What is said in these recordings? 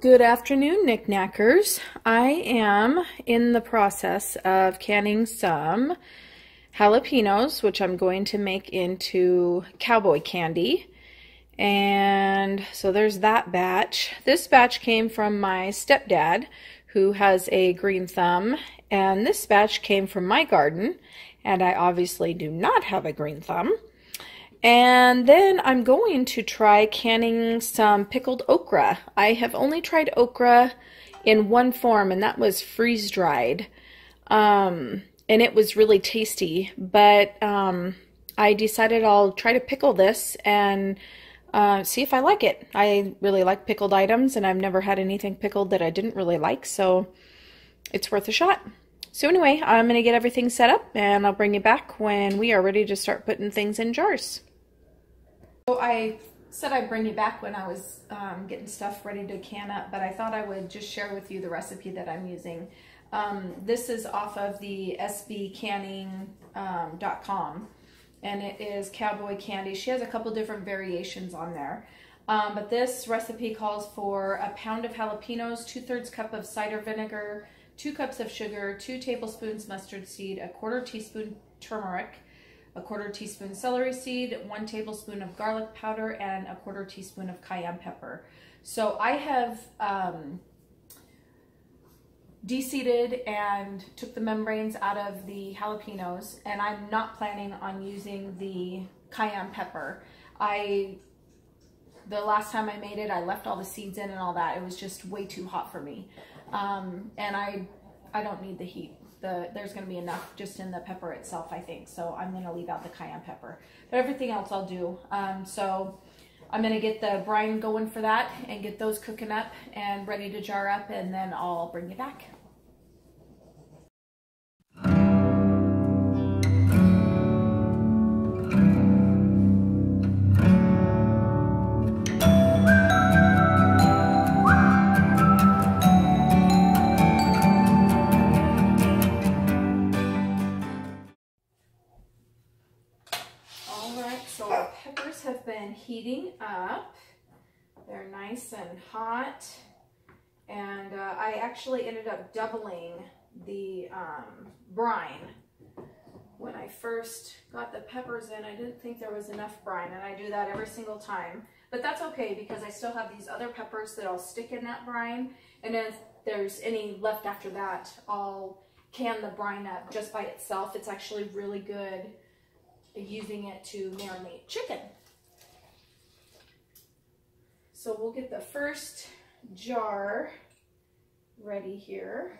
Good afternoon, knickknackers. I am in the process of canning some jalapenos, which I'm going to make into cowboy candy. And so there's that batch. This batch came from my stepdad, who has a green thumb, and this batch came from my garden, and I obviously do not have a green thumb. And then I'm going to try canning some pickled okra. I have only tried okra in one form, and that was freeze-dried. And it was really tasty, but I decided I'll try to pickle this and see if I like it. I really like pickled items, and I've never had anything pickled that I didn't really like, so it's worth a shot. So anyway, I'm going to get everything set up, and I'll bring you back when we are ready to start putting things in jars. So I said I'd bring you back when I was getting stuff ready to can up, but I thought I would just share with you the recipe that I'm using. This is off of the sbcanning.com, and it is cowboy candy. She has a couple different variations on there, but this recipe calls for a pound of jalapenos, 2/3 cup of cider vinegar, 2 cups of sugar, 2 tablespoons mustard seed, a 1/4 teaspoon turmeric, a 1/4 teaspoon celery seed, 1 tablespoon of garlic powder, and a 1/4 teaspoon of cayenne pepper. So I have de-seeded and took the membranes out of the jalapenos, and I'm not planning on using the cayenne pepper. The last time I made it, I left all the seeds in and all that. It was just way too hot for me. And I don't need the heat. There's going to be enough just in the pepper itself, I think. So I'm going to leave out the cayenne pepper. But everything else I'll do. So I'm going to get the brine going for that and get those cooking up and ready to jar up, and then I'll bring you back. So our peppers have been heating up. They're nice and hot. And I actually ended up doubling the brine. When I first got the peppers in, I didn't think there was enough brine, and I do that every single time. But that's okay, because I still have these other peppers that I'll stick in that brine. And then if there's any left after that, I'll can the brine up just by itself. It's actually really good using it to marinate chicken. So we'll get the first jar ready here.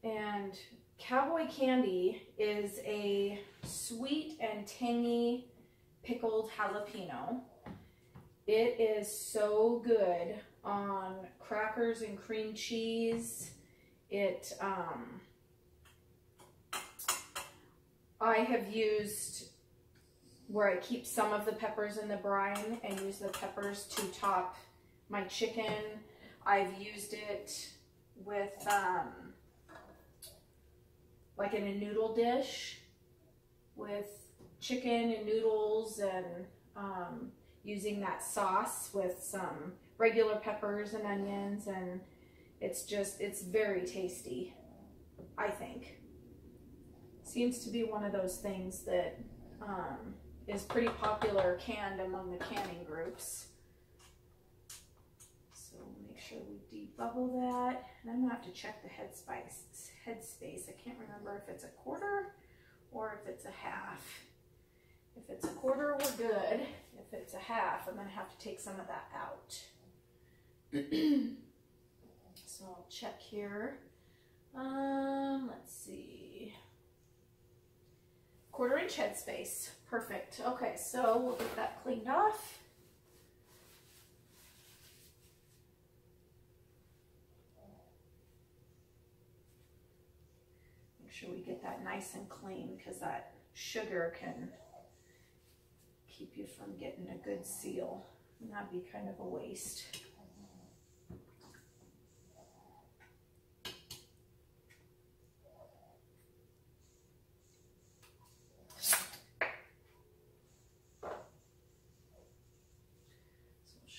And cowboy candy is a sweet and tangy pickled jalapeno. It is so good on crackers and cream cheese. I have used where I keep some of the peppers in the brine and use the peppers to top my chicken. I've used it with like in a noodle dish with chicken and noodles, and using that sauce with some regular peppers and onions, and it's very tasty, I think. Seems to be one of those things that is pretty popular canned among the canning groups. So make sure we debubble that. And I'm gonna have to check the headspace. I can't remember if it's a 1/4 or if it's a 1/2. If it's a 1/4, we're good. If it's a 1/2, I'm gonna have to take some of that out. So I'll check here. Let's see. 1/4 inch headspace. Perfect. Okay, so we'll get that cleaned off. Make sure we get that nice and clean, because that sugar can keep you from getting a good seal, and that'd be kind of a waste.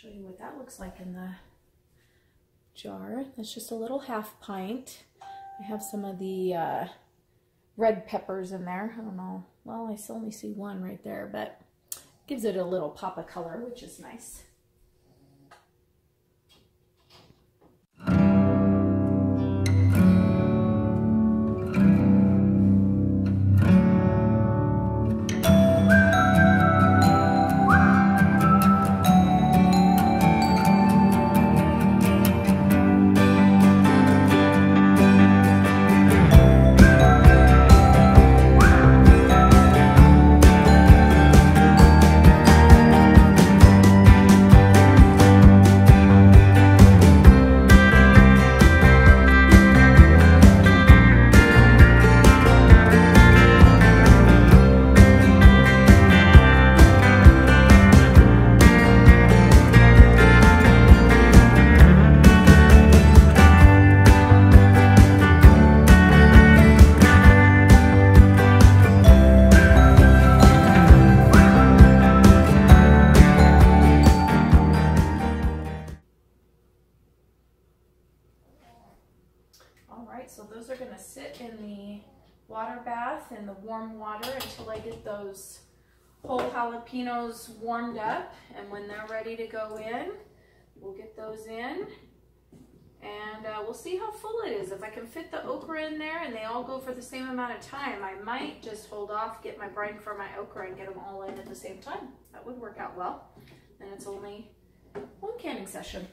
Show you what that looks like in the jar. That's just a little half pint. I have some of the red peppers in there. I don't know. Well, I still only see one right there, but gives it a little pop of color, which is nice. So those are going to sit in the water bath in the warm water until I get those whole jalapenos warmed up, and when they're ready to go in, we'll get those in, and we'll see how full it is. If I can fit the okra in there and they all go for the same amount of time, I might just hold off, get my brine for my okra, and get them all in at the same time. That would work out well. And it's only one canning session.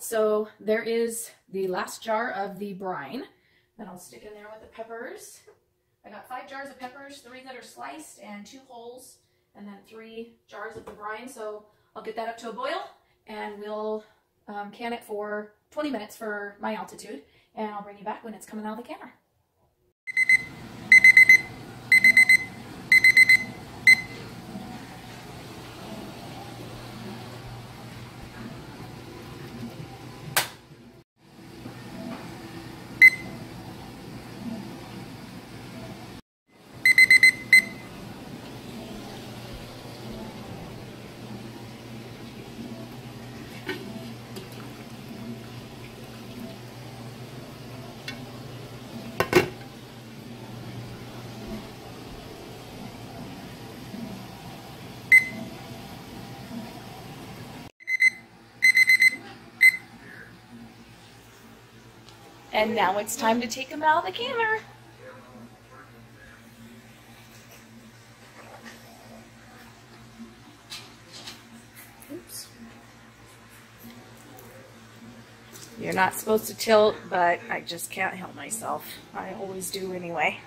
So there is the last jar of the brine that I'll stick in there with the peppers. I got 5 jars of peppers, 3 that are sliced and 2 wholes, and then 3 jars of the brine. So I'll get that up to a boil, and we'll can it for 20 minutes for my altitude, and I'll bring you back when it's coming out of the canner. And now it's time to take them out of the canner. Oops. You're not supposed to tilt, but I just can't help myself. I always do anyway.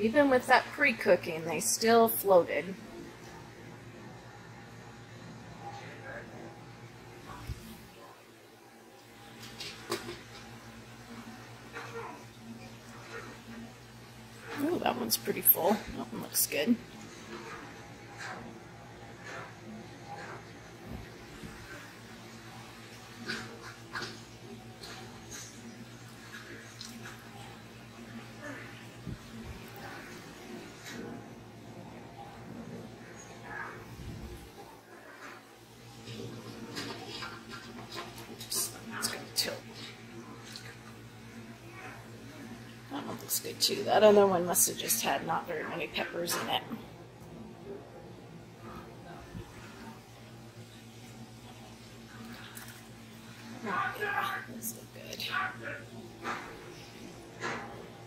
Even with that pre-cooking, they still floated. Oh, that one's pretty full. That one looks good. That one looks good too. That other one must have just had not very many peppers in it. Oh, yeah, those look good.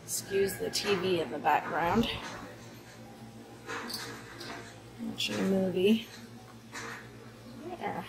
Excuse the TV in the background. Watching a movie. There.